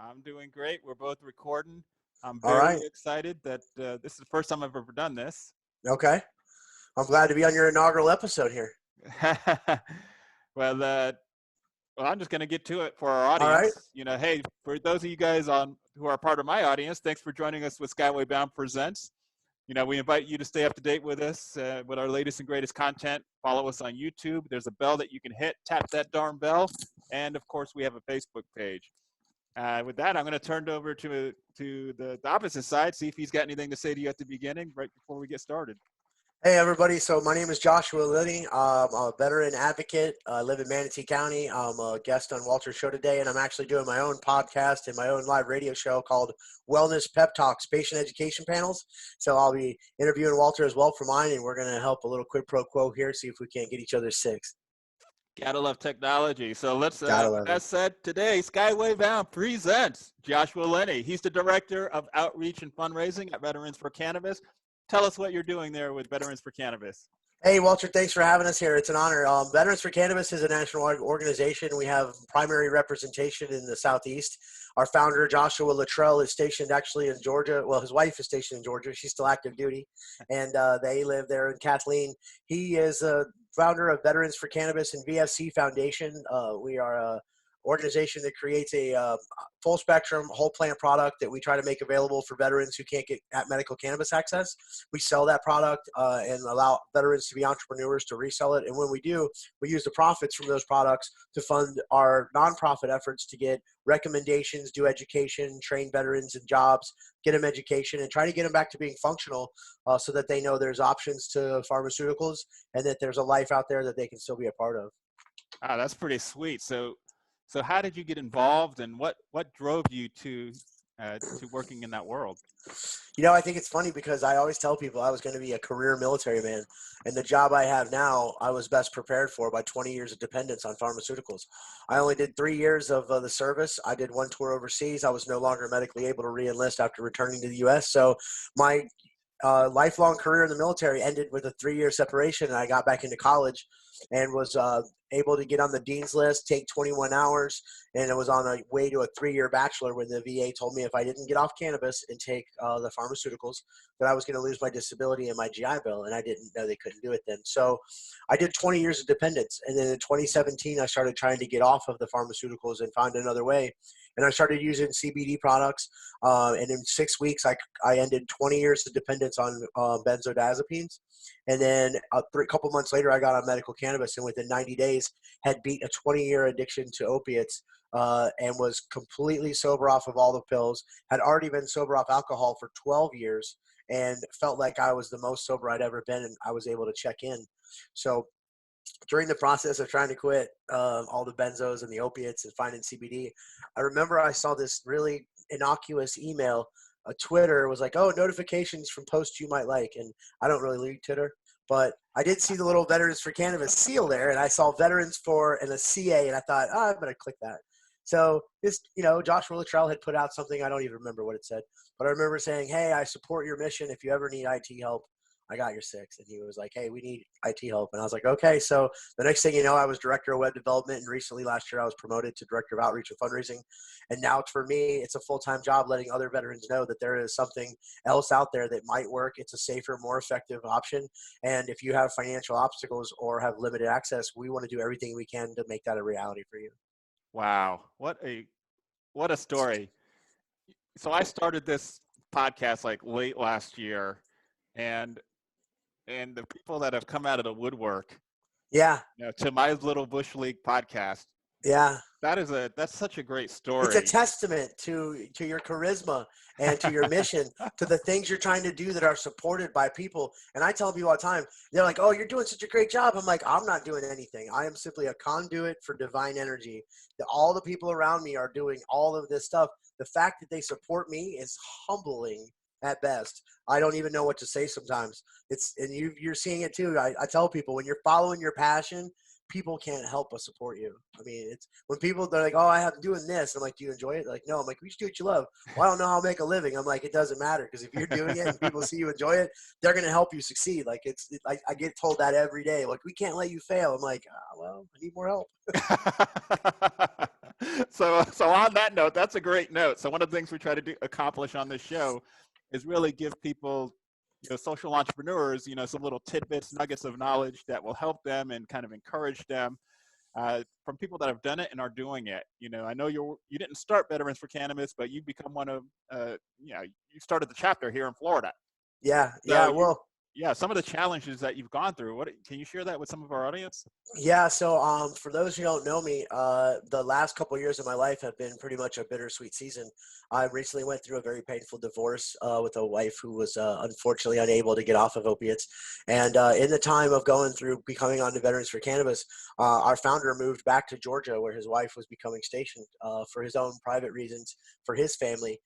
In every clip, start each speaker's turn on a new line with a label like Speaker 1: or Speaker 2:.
Speaker 1: I'm doing great. We're both recording. I'm
Speaker 2: All
Speaker 1: very
Speaker 2: right.
Speaker 1: excited that this is the first time I've ever done this.
Speaker 2: Okay. I'm glad to be on your inaugural episode here.
Speaker 1: well, uh, well, I'm just going to get to it for our
Speaker 2: All right.
Speaker 1: audience. Hey, for those of you guys who are part of my audience, thanks for joining us with Skyway Bound Presents. We invite you to stay up to date with us with our latest and greatest content. Follow us on YouTube. There's a bell that you can hit. Tap that darn bell. And, of course, we have a Facebook page. With that, I'm going to turn it over to the opposite side, see if he's got anything to say to you at the beginning, right before we get started.
Speaker 2: Hey, everybody. So my name is Joshua Linney. I'm a veteran advocate. I live in Manatee County. I'm a guest on Walter's show today, and I'm actually doing my own podcast and my own live radio show called Wellness Pep Talks, Patient Education Panels. So I'll be interviewing Walter as well for mine, and we're going to help a little quid pro quo here, see if we can't get each other sick.
Speaker 1: Gotta love technology. So let's,
Speaker 2: Gotta
Speaker 1: with
Speaker 2: love
Speaker 1: that
Speaker 2: it.
Speaker 1: said, today, Skyway Bound presents Joshua Linney. He's the Director of Outreach and Fundraising at Veterans For Cannabis. Tell us what you're doing there with Veterans For Cannabis.
Speaker 2: Hey, Walter, thanks for having us here. It's an honor. Veterans for Cannabis is a national organization. We have primary representation in the Southeast. Our founder, Joshua Luttrell, is stationed actually in Georgia. Well, his wife is stationed in Georgia. She's still active duty, and they live there in Kathleen. He is a founder of Veterans for Cannabis and VFC Foundation. We are a organization that creates a full spectrum whole plant product that we try to make available for veterans who can't get at medical cannabis access. We sell that product and allow veterans to be entrepreneurs to resell it. And when we do, we use the profits from those products to fund our nonprofit efforts to get recommendations, do education, train veterans in jobs, get them education, and try to get them back to being functional so that they know there's options to pharmaceuticals and that there's a life out there that they can still be a part of.
Speaker 1: Ah, that's pretty sweet. So how did you get involved, and what drove you to working in that world?
Speaker 2: I think it's funny because I always tell people I was going to be a career military man, and the job I have now, I was best prepared for by 20 years of dependence on pharmaceuticals. I only did 3 years of the service. I did one tour overseas. I was no longer medically able to re-enlist after returning to the U.S. So my lifelong career in the military ended with a 3-year separation, and I got back into college and was able to get on the dean's list, take 21 hours, and it was on a way to a 3-year bachelor when the VA told me if I didn't get off cannabis and take the pharmaceuticals, that I was going to lose my disability and my GI Bill, and I didn't know they couldn't do it then. So I did 20 years of dependence, and then in 2017, I started trying to get off of the pharmaceuticals and find another way. And I started using CBD products, and in 6 weeks, I ended 20 years of dependence on benzodiazepines. And then a couple months later, I got on medical cannabis, and within 90 days, had beat a 20-year addiction to opiates and was completely sober off of all the pills, had already been sober off alcohol for 12 years, and felt like I was the most sober I'd ever been, and I was able to check in. So during the process of trying to quit all the benzos and the opiates and finding CBD, I remember I saw this really innocuous email. Twitter was like, oh, notifications from posts you might like. And I don't really read Twitter, but I did see the little Veterans for Cannabis seal there, and I saw Veterans for and a CA, and I thought, oh, I better click that. So this, Joshua Luttrell had put out something, I don't even remember what it said, but I remember saying, hey, I support your mission. If you ever need IT help, I got your 6. And he was like, hey, we need IT help. And I was like, okay. So the next thing you know, I was director of web development. And recently last year, I was promoted to director of outreach and fundraising. And now for me, it's a full-time job letting other veterans know that there is something else out there that might work. It's a safer, more effective option. And if you have financial obstacles or have limited access, we want to do everything we can to make that a reality for you.
Speaker 1: Wow. What a story. So I started this podcast like late last year, and the people that have come out of the woodwork,
Speaker 2: Yeah.
Speaker 1: to my little Bush League podcast,
Speaker 2: Yeah.
Speaker 1: That's such a great story.
Speaker 2: It's a testament to your charisma and to your mission, to the things you're trying to do that are supported by people. And I tell people all the time, they're like, oh, you're doing such a great job. I'm like, I'm not doing anything. I am simply a conduit for divine energy. All the people around me are doing all of this stuff. The fact that they support me is humbling at best. I don't even know what to say sometimes. You're seeing it too. I tell people, when you're following your passion, people can't help but support you. I mean, it's when people, they're like, oh, I have doing this. I'm like, do you enjoy it? They're like, no. I'm like, we just do what you love. Well, I don't know how to make a living. I'm like, it doesn't matter, because if you're doing it and people see you enjoy it, they're going to help you succeed. Like I get told that every day. Like, we can't let you fail. I'm like, well, I need more help.
Speaker 1: So on that note, that's a great note. So one of the things we try to accomplish on this show is really give people, social entrepreneurs, some little tidbits, nuggets of knowledge that will help them and kind of encourage them from people that have done it and are doing it. I know you didn't start Veterans for Cannabis, but you've become one of, you started the chapter here in Florida.
Speaker 2: Yeah,
Speaker 1: So
Speaker 2: yeah. Well,
Speaker 1: yeah, some of the challenges that you've gone through. What can you share that with some of our audience?
Speaker 2: yeah. So, for those who don't know me, the last couple of years of my life have been pretty much a bittersweet season. I recently went through a very painful divorce with a wife who was unfortunately unable to get off of opiates. And in the time of going through becoming on the Veterans for Cannabis, our founder moved back to Georgia, where his wife was becoming stationed for his own private reasons, for his family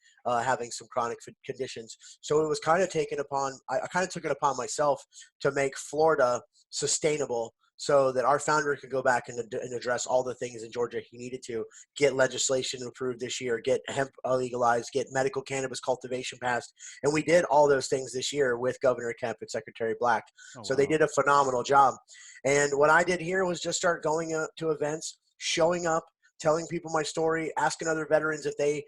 Speaker 2: having some chronic conditions. So it was kind of taken upon. I kind of took it upon myself to make Florida sustainable so that our founder could go back and address all the things in Georgia he needed to get legislation approved this year, get hemp legalized, get medical cannabis cultivation passed. And we did all those things this year with Governor Kemp and Secretary Black.
Speaker 1: Oh,
Speaker 2: So they
Speaker 1: wow.
Speaker 2: did a phenomenal job. And what I did here was just start going to events, showing up, telling people my story, asking other veterans if they,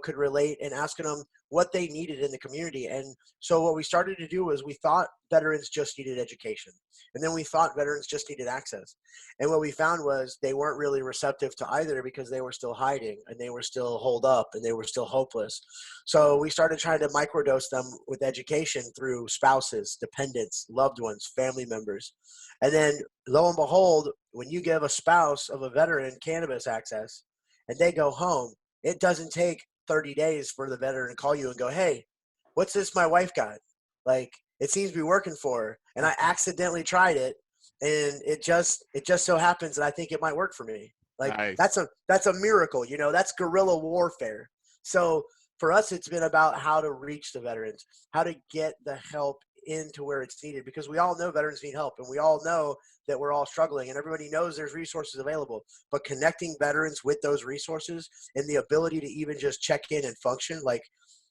Speaker 2: could relate, and asking them what they needed in the community. And so what we started to do was we thought veterans just needed education. And then we thought veterans just needed access. And what we found was they weren't really receptive to either because they were still hiding and they were still holed up and they were still hopeless. So we started trying to microdose them with education through spouses, dependents, loved ones, family members. And then lo and behold, when you give a spouse of a veteran cannabis access and they go home, it doesn't take 30 days for the veteran to call you and go, hey, what's this my wife got? Like, it seems to be working for her. And I accidentally tried it, and it just so happens that I think it might work for me. Like,
Speaker 1: Nice.
Speaker 2: that's a miracle, that's guerrilla warfare. So for us, it's been about how to reach the veterans, how to get the help into where it's needed, because we all know veterans need help, and we all know that we're all struggling, and everybody knows there's resources available. But connecting veterans with those resources and the ability to even just check in and function, like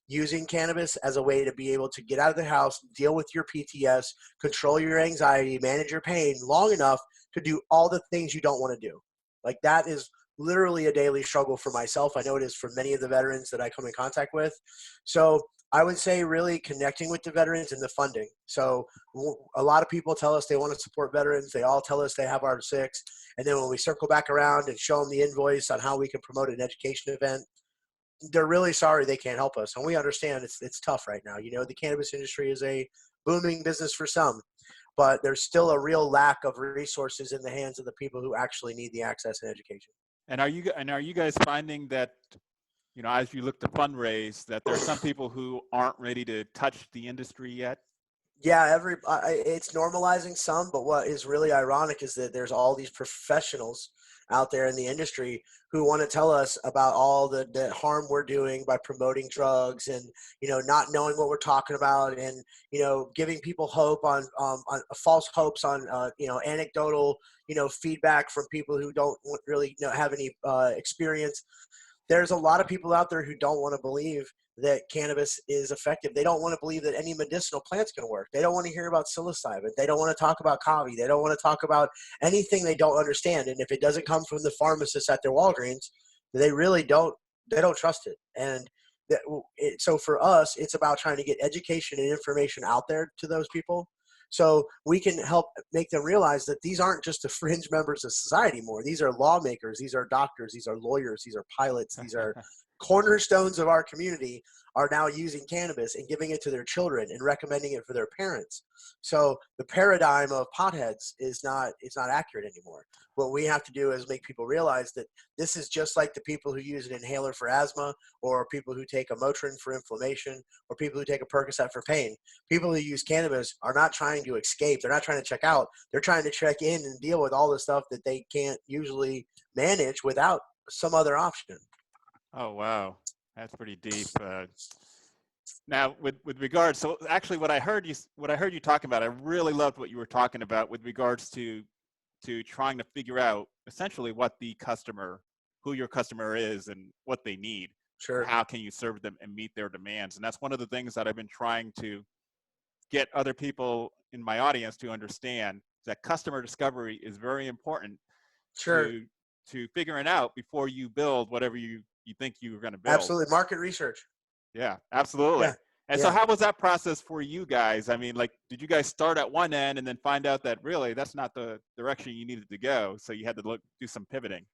Speaker 2: using cannabis as a way to be able to get out of the house, deal with your PTS, control your anxiety, manage your pain long enough to do all the things you don't want to do. Like, that is literally a daily struggle for myself. I know it is for many of the veterans that I come in contact with. So I would say really connecting with the veterans and the funding. So a lot of people tell us they want to support veterans. They all tell us they have R6. And then when we circle back around and show them the invoice on how we can promote an education event, they're really sorry they can't help us. And we understand it's tough right now. The cannabis industry is a booming business for some, but there's still a real lack of resources in the hands of the people who actually need the access and education.
Speaker 1: And are you guys finding that, as you look to fundraise, that there are some people who aren't ready to touch the industry yet?
Speaker 2: Yeah, it's normalizing some, but what is really ironic is that there's all these professionals out there in the industry who want to tell us about all the harm we're doing by promoting drugs and, not knowing what we're talking about, and, giving people hope on false hopes on, anecdotal, feedback from people who don't really have any experience. There's a lot of people out there who don't want to believe that cannabis is effective. They don't want to believe that any medicinal plants can work. They don't want to hear about psilocybin. They don't want to talk about kava. They don't want to talk about anything they don't understand. And if it doesn't come from the pharmacist at their Walgreens, they really don't. They don't trust it. And so for us, it's about trying to get education and information out there to those people, so we can help make them realize that these aren't just the fringe members of society anymore. These are lawmakers, these are doctors, these are lawyers, these are pilots, these are cornerstones of our community are now using cannabis and giving it to their children and recommending it for their parents. So the paradigm of potheads is not accurate anymore. What we have to do is make people realize that this is just like the people who use an inhaler for asthma, or people who take a Motrin for inflammation, or people who take a Percocet for pain. People who use cannabis are not trying to escape. They're not trying to check out. They're trying to check in and deal with all the stuff that they can't usually manage without some other option.
Speaker 1: Oh, wow. That's pretty deep. Now, with regards, so actually what I heard you talking about, I really loved what you were talking about with regards to trying to figure out essentially who your customer is and what they need.
Speaker 2: Sure.
Speaker 1: How can you serve them and meet their demands? And that's one of the things that I've been trying to get other people in my audience to understand, that customer discovery is very important
Speaker 2: Sure.
Speaker 1: to to figuring out before you build whatever you think you're going to build.
Speaker 2: Absolutely. Market research.
Speaker 1: Yeah, absolutely.
Speaker 2: Yeah.
Speaker 1: And so how was that process for you guys? I mean, like, did you guys start at one end and then find out that really that's not the direction you needed to go? So you had to do some pivoting.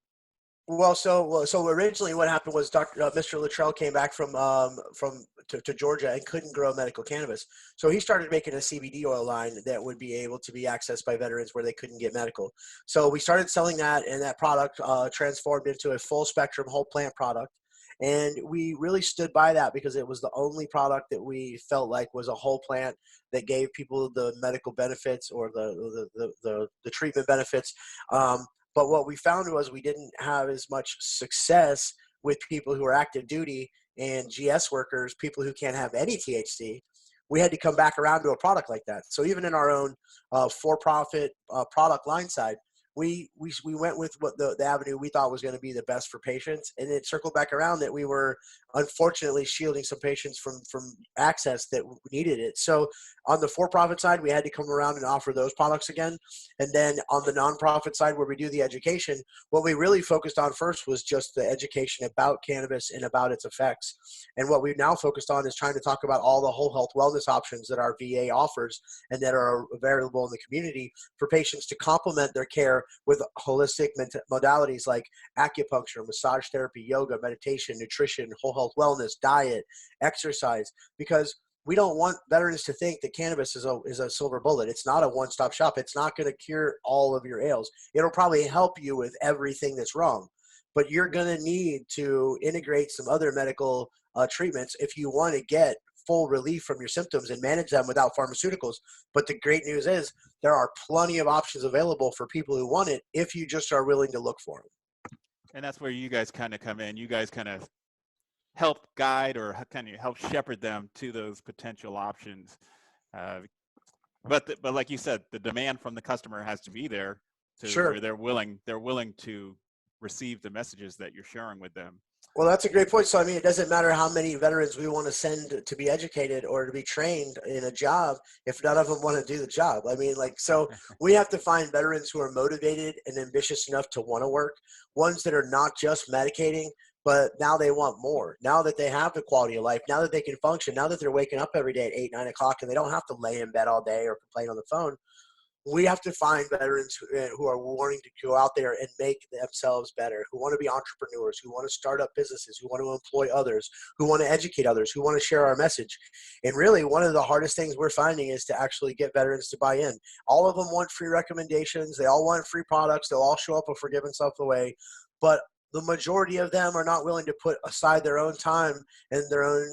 Speaker 2: Well, so originally what happened was Mr. Luttrell came back to Georgia and couldn't grow medical cannabis. So he started making a CBD oil line that would be able to be accessed by veterans where they couldn't get medical. So we started selling that, and that product transformed into a full spectrum whole plant product. And we really stood by that because it was the only product that we felt like was a whole plant that gave people the medical benefits or the treatment benefits. But what we found was we didn't have as much success with people who are active duty and GS workers, people who can't have any THC. We had to come back around to a product like that. So even in our own for-profit product line side, we went with what the avenue we thought was going to be the best for patients, and it circled back around that we were unfortunately shielding some patients from access that needed it. So on the for-profit side, we had to come around and offer those products again. And then on the nonprofit side, where we do the education, what we really focused on first was just the education about cannabis and about its effects. And what we've now focused on is trying to talk about all the whole health wellness options that our VA offers and that are available in the community for patients to complement their care with holistic modalities like acupuncture, massage therapy, yoga, meditation, nutrition, whole health wellness, diet, exercise, because we don't want veterans to think that cannabis is a silver bullet. It's not a one-stop shop. It's not going to cure all of your ails. It'll probably help you with everything that's wrong, but you're going to need to integrate some other medical treatments if you want to get full relief from your symptoms and manage them without pharmaceuticals. But the great news is there are plenty of options available for people who want it if you just are willing to look for them.
Speaker 1: And that's where you guys kind of come in. You guys kind of help guide or kind of help shepherd them to those potential options. But like you said, the demand from the customer has to be there to
Speaker 2: Sure.
Speaker 1: where they're willing to receive the messages that you're sharing with them.
Speaker 2: Well, that's a great point. So, I mean, it doesn't matter how many veterans we want to send to be educated or to be trained in a job if none of them want to do the job. I mean, like, so we have to find veterans who are motivated and ambitious enough to want to work, ones that are not just medicating, but now they want more. Now that they have the quality of life, now that they can function, now that they're waking up every day at 8, 9 o'clock and they don't have to lay in bed all day or complain on the phone. We have to find veterans who are wanting to go out there and make themselves better, who want to be entrepreneurs, who want to start up businesses, who want to employ others, who want to educate others, who want to share our message. And really, one of the hardest things we're finding is to actually get veterans to buy in. All of them want free recommendations. They all want free products. They'll all show up if we're giving stuff away. But the majority of them are not willing to put aside their own time and their own,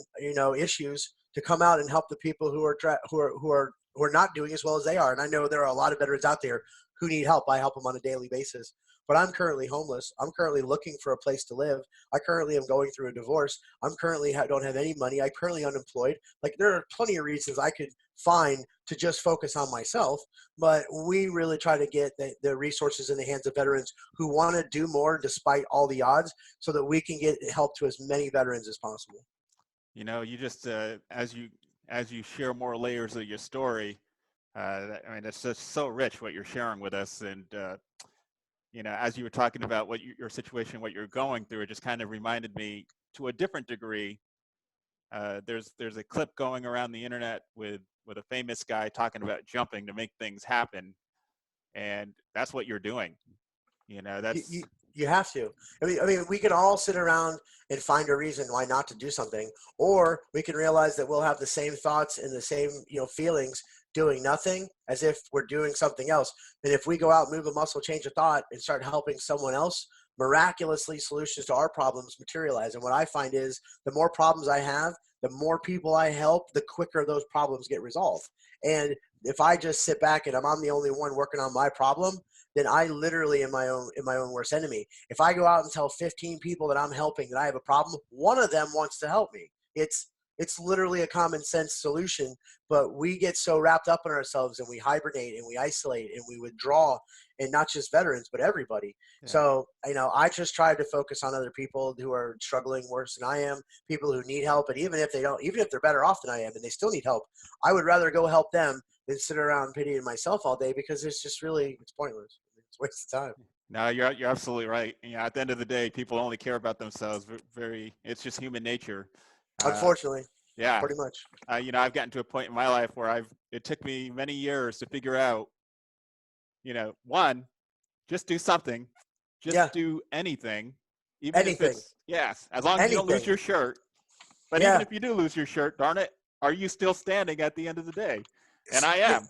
Speaker 2: issues to come out and help the people who are not doing as well as they are. And I know there are a lot of veterans out there who need help. I help them on a daily basis. But I'm currently homeless. I'm currently looking for a place to live. I currently am going through a divorce. I'm currently don't have any money. I'm currently unemployed. Like, there are plenty of reasons I could find to just focus on myself. But we really try to get the resources in the hands of veterans who want to do more despite all the odds so that we can get help to as many veterans as possible.
Speaker 1: You just, as you share more layers of your story, I mean, it's just so rich what you're sharing with us. And, as you were talking about your situation, what you're going through, it just kind of reminded me to a different degree. There's a clip going around the internet with a famous guy talking about jumping to make things happen. And that's what you're doing. That's...
Speaker 2: You have to. I mean, we can all sit around and find a reason why not to do something, or we can realize that we'll have the same thoughts and the same, feelings doing nothing as if we're doing something else. And if we go out, move a muscle, change a thought, and start helping someone else, miraculously solutions to our problems materialize. And what I find is the more problems I have, the more people I help, the quicker those problems get resolved. And if I just sit back and I'm the only one working on my problem, then I literally am my own worst enemy. If I go out and tell 15 people that I'm helping that I have a problem, one of them wants to help me. It's literally a common sense solution, but we get so wrapped up in ourselves and we hibernate and we isolate and we withdraw, and not just veterans, but everybody. Yeah. So, I just try to focus on other people who are struggling worse than I am, people who need help. And even if they're better off than I am and they still need help, I would rather go help them than sit around pitying myself all day, because it's pointless. It's a waste of time.
Speaker 1: No, you're absolutely right. At the end of the day, people only care about themselves. It's just human nature. Uh,
Speaker 2: Unfortunately,
Speaker 1: yeah.
Speaker 2: pretty much.
Speaker 1: I've gotten to a point in my life where it took me many years to figure out, one, just do something, just
Speaker 2: Yeah,
Speaker 1: do anything, even if
Speaker 2: anything,
Speaker 1: it's, yes, as long as you don't lose
Speaker 2: anything.
Speaker 1: your shirt. But even
Speaker 2: Yeah.
Speaker 1: if you do lose your shirt, darn it, are you still standing at the end of the day? And I am.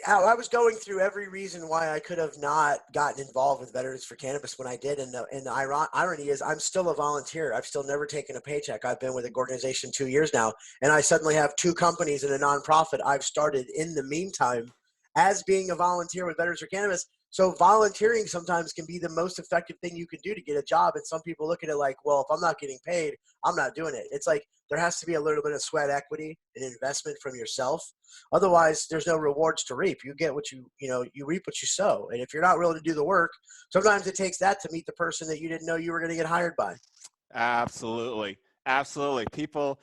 Speaker 2: I was going through every reason why I could have not gotten involved with Veterans for Cannabis when I did, and the irony is I'm still a volunteer. I've still never taken a paycheck. I've been with the organization 2 years now, and I suddenly have 2 companies and a nonprofit I've started in the meantime as being a volunteer with Veterans for Cannabis. So volunteering sometimes can be the most effective thing you can do to get a job, and some people look at it like, well, if I'm not getting paid, I'm not doing it. It's like there has to be a little bit of sweat equity and investment from yourself. Otherwise, there's no rewards to reap. You get what you reap what you sow. And if you're not willing to do the work, sometimes it takes that to meet the person that you didn't know you were going to get hired by.
Speaker 1: Absolutely. Absolutely. People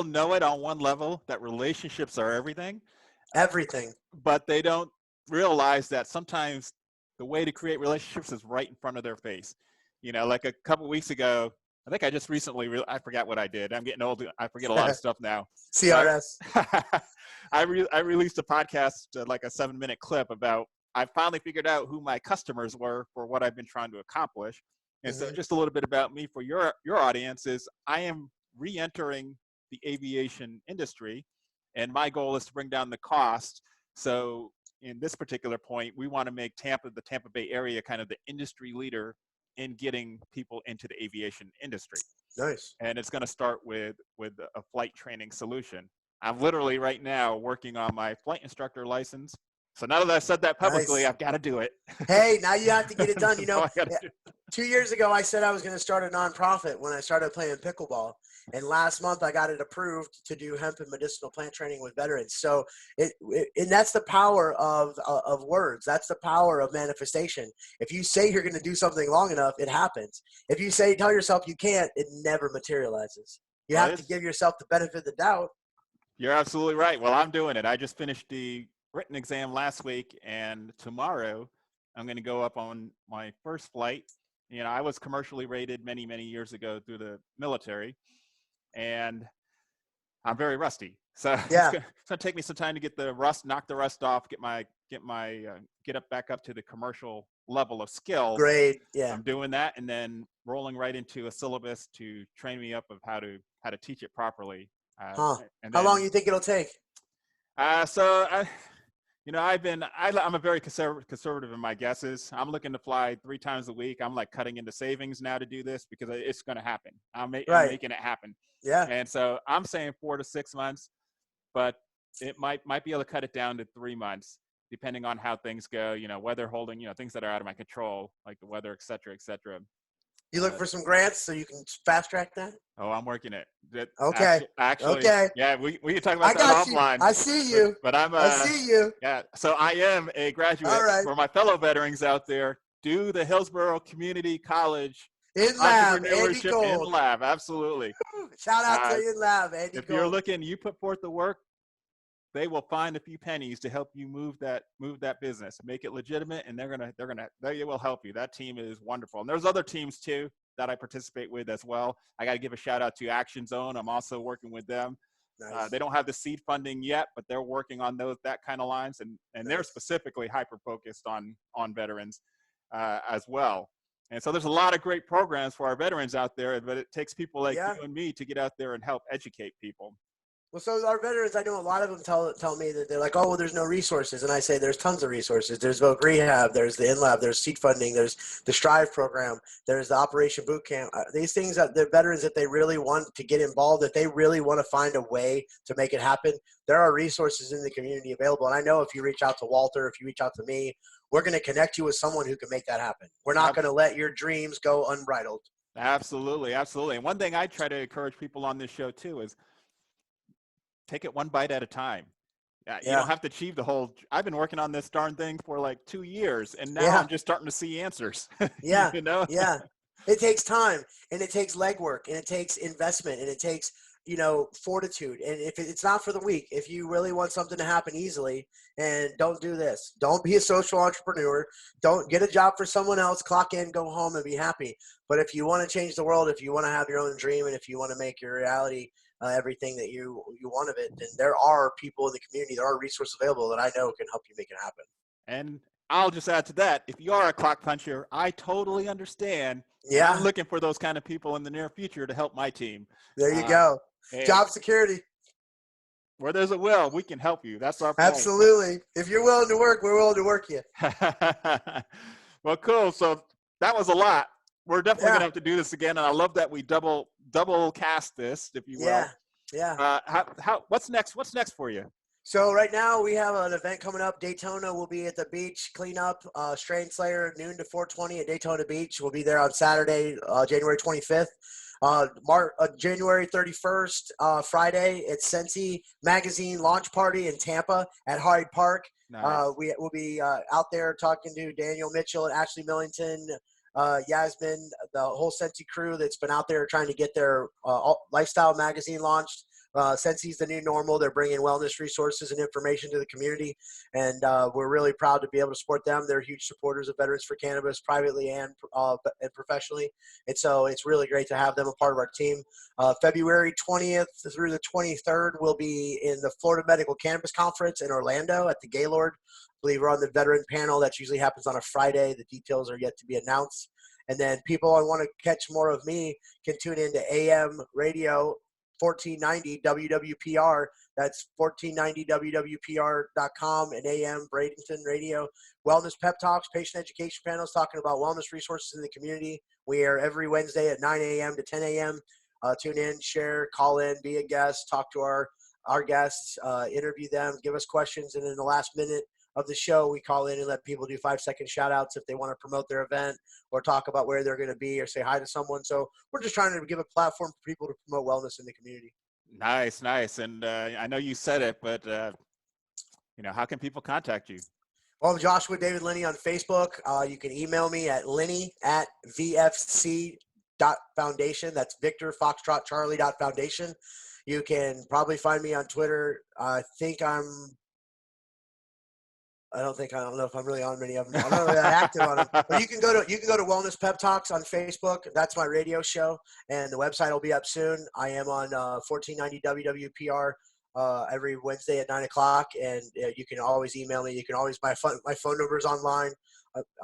Speaker 1: know it on one level that relationships are everything,
Speaker 2: Everything.
Speaker 1: but they don't realize that sometimes the way to create relationships is right in front of their face. Like a couple weeks ago, I think I just recently, I forgot what I did. I'm getting old. I forget a lot of stuff now.
Speaker 2: CRS.
Speaker 1: I released a podcast, like a 7-minute clip about, I finally figured out who my customers were for what I've been trying to accomplish. And so just a little bit about me for your audience is I am re-entering the aviation industry, and my goal is to bring down the cost. So in this particular point, we want to make the Tampa Bay area, kind of the industry leader in getting people into the aviation industry.
Speaker 2: Nice.
Speaker 1: And it's going to start with a flight training solution. I'm literally right now working on my flight instructor license. So now that I've said that publicly,
Speaker 2: Nice.
Speaker 1: I've got to do it.
Speaker 2: Hey, now you have to get it done. 2 years ago, I said I was going to start a nonprofit when I started playing pickleball. And last month, I got it approved to do hemp and medicinal plant training with veterans. So, and that's the power of words. That's the power of manifestation. If you say you're going to do something long enough, it happens. If you tell yourself you can't, it never materializes. You have to give yourself the benefit of the doubt.
Speaker 1: You're absolutely right. Well, I'm doing it. I just finished the written exam last week, and tomorrow I'm going to go up on my first flight. I was commercially rated many, many years ago through the military, and I'm very rusty. So
Speaker 2: Yeah.
Speaker 1: It's going to take me some time to knock the rust off, get up back up to the commercial level of skill.
Speaker 2: Great. Yeah.
Speaker 1: I'm doing that, and then rolling right into a syllabus to train me up of how to teach it properly.
Speaker 2: How
Speaker 1: Then,
Speaker 2: long do you think it'll take?
Speaker 1: I'm a very conservative in my guesses. I'm looking to fly 3 times a week. I'm like cutting into savings now to do this because it's going to happen. I'm making it happen.
Speaker 2: Yeah.
Speaker 1: And so I'm saying 4 to 6 months, but it might be able to cut it down to 3 months, depending on how things go, weather holding, things that are out of my control, like the weather, et cetera, et cetera.
Speaker 2: You look for some grants so you can fast track that?
Speaker 1: Oh, I'm working it.
Speaker 2: Okay.
Speaker 1: Actually,
Speaker 2: okay.
Speaker 1: Yeah, we can talk about that offline.
Speaker 2: I see you.
Speaker 1: But
Speaker 2: I see you.
Speaker 1: Yeah, so I am a graduate.
Speaker 2: All right.
Speaker 1: For my fellow veterans out there, do the Hillsborough Community College
Speaker 2: In-lab, Andy
Speaker 1: Entrepreneurship
Speaker 2: Gold.
Speaker 1: In-lab, absolutely.
Speaker 2: Shout out to In-lab, Andy
Speaker 1: If
Speaker 2: Gold.
Speaker 1: you're looking, you put forth the work, they will find a few pennies to help you move that business, make it legitimate, and they will help you. That team is wonderful. And there's other teams too that I participate with as well. I got to give a shout out to Action Zone. I'm also working with them.
Speaker 2: Nice.
Speaker 1: They don't have the seed funding yet, but they're working on that kind of lines, and they're specifically hyper focused on veterans as well. And so there's a lot of great programs for our veterans out there, but it takes people like you and me to get out there and help educate people.
Speaker 2: Well, so our veterans, I know a lot of them tell me that they're like, oh, well, there's no resources. And I say there's tons of resources. There's Voc Rehab, there's the In-Lab, there's seed funding, there's the Strive program, there's the Operation Boot Camp. These things that the veterans, that they really want to get involved, that they really want to find a way to make it happen, there are resources in the community available. And I know if you reach out to Walter, if you reach out to me, we're going to connect you with someone who can make that happen. We're not going to let your dreams go unbridled.
Speaker 1: Absolutely, absolutely. And one thing I try to encourage people on this show too is take it one bite at a time. You don't have to achieve the whole. I've been working on this darn thing for like 2 years, and now I'm just starting to see answers.
Speaker 2: Yeah.
Speaker 1: You know?
Speaker 2: Yeah. It takes time, and it takes legwork, and it takes investment, and it takes fortitude. And if it's not for the weak, if you really want something to happen easily, and don't do this, don't be a social entrepreneur, don't get a job for someone else, clock in, go home and be happy. But if you want to change the world, if you want to have your own dream, and if you want to make your reality everything that you want of it, then there are people in the community, there are resources available that I know can help you make it happen.
Speaker 1: And I'll just add to that, if you are a clock puncher, I totally understand.
Speaker 2: Yeah.
Speaker 1: And I'm looking for those kind of people in the near future to help my team.
Speaker 2: There you go.
Speaker 1: Hey,
Speaker 2: job security.
Speaker 1: Where there's a will, we can help you. That's our point.
Speaker 2: Absolutely. If you're willing to work, we're willing to work you.
Speaker 1: Well, cool. So that was a lot. We're definitely going to have to do this again. And I love that we double cast this, if you will.
Speaker 2: Yeah.
Speaker 1: What's next? What's next for you?
Speaker 2: So right now we have an event coming up. Daytona will be at the beach, cleanup, Strain Slayer, noon to 4:20 at Daytona Beach. We'll be there on Saturday, January 25th. January 31st, Friday, it's Sensi Magazine launch party in Tampa at Hyde Park.
Speaker 1: Nice.
Speaker 2: We will be out there talking to Daniel Mitchell and Ashley Millington, Yasmin, the whole Sensi crew that's been out there trying to get their lifestyle magazine launched. Sensi's the new normal. They're bringing wellness resources and information to the community, and we're really proud to be able to support them. They're huge supporters of Veterans for Cannabis, privately and professionally, and so it's really great to have them a part of our team. February 20th through the 23rd, we'll be in the Florida Medical Cannabis Conference in Orlando at the Gaylord. I believe we're on the veteran panel. That usually happens on a Friday. The details are yet to be announced. And then people who want to catch more of me can tune into AM radio 1490 WWPR. That's 1490 WWPR.com and AM Bradenton Radio. Wellness Pep Talks, patient education panels talking about wellness resources in the community. We are every Wednesday at 9 a.m. to 10 a.m. Tune in, share, call in, be a guest, talk to our guests, interview them, give us questions, and in the last minute of the show, we call in and let people do 5-second shout outs if they want to promote their event or talk about where they're going to be or say hi to someone. So we're just trying to give a platform for people to promote wellness in the community.
Speaker 1: Nice. And I know you said it, but how can people contact you?
Speaker 2: Well, Joshua David Linney on Facebook. You can email me at lenny@vfc.foundation. That's Victor Foxtrot Charlie.foundation. You can probably find me on Twitter. I don't know if I'm really on many of them. I'm not really that active on them. But you can go to Wellness Pep Talks on Facebook. That's my radio show, and the website will be up soon. I am on 1490 WWPR every Wednesday at 9 o'clock, and you can always email me. You can always my phone number is online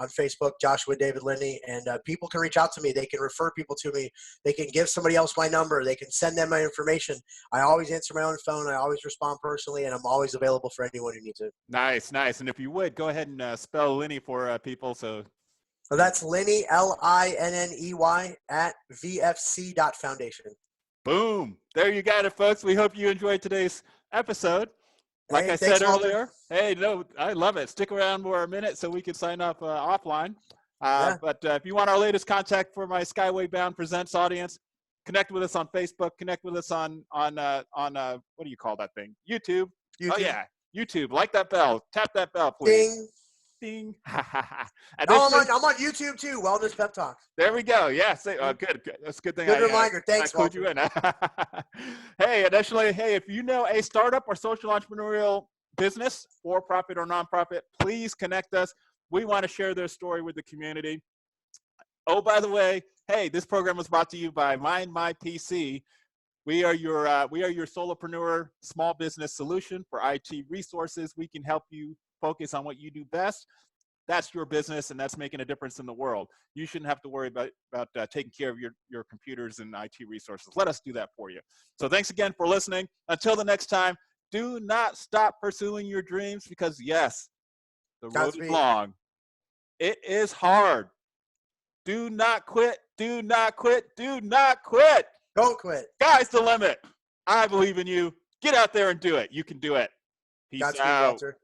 Speaker 2: on Facebook, Joshua David Linney, and people can reach out to me. They can refer people to me. They can give somebody else my number. They can send them my information. I always answer my own phone. I always respond personally, and I'm always available for anyone who needs it.
Speaker 1: Nice. And if you would, go ahead and spell Lenny for people. So
Speaker 2: that's Lenny, Linney @vfc.foundation.
Speaker 1: Boom. There you got it, folks. We hope you enjoyed today's episode. Like I said earlier, I love it. Stick around for a minute so we can sign up offline. But if you want our latest contact for my Skyway Bound Presents audience, connect with us on Facebook. Connect with us on what do you call that thing? YouTube. Oh yeah, YouTube. Like that bell. Tap that bell, please.
Speaker 2: Ding.
Speaker 1: Ding.
Speaker 2: I'm on YouTube too. Wellness Pep Talks.
Speaker 1: There we go. Yeah. Good. That's a good thing.
Speaker 2: Good reminder. Thanks,
Speaker 1: I you in. Hey, additionally, if you know a startup or social entrepreneurial business, for profit or nonprofit, please connect us. We want to share their story with the community. Oh, by the way, this program was brought to you by Mind My PC. We are your solopreneur small business solution for IT resources. We can help you focus on what you do best. That's your business, and that's making a difference in the world. You shouldn't have to worry about taking care of your computers and IT resources. Let us do that for you. So thanks again for listening. Until the next time, do not stop pursuing your dreams, because yes, the road is long. It is hard. Do not quit. Do not quit. Do not quit.
Speaker 2: Don't quit.
Speaker 1: Sky's the limit. I believe in you. Get out there and do it. You can do it. Peace out. Walter.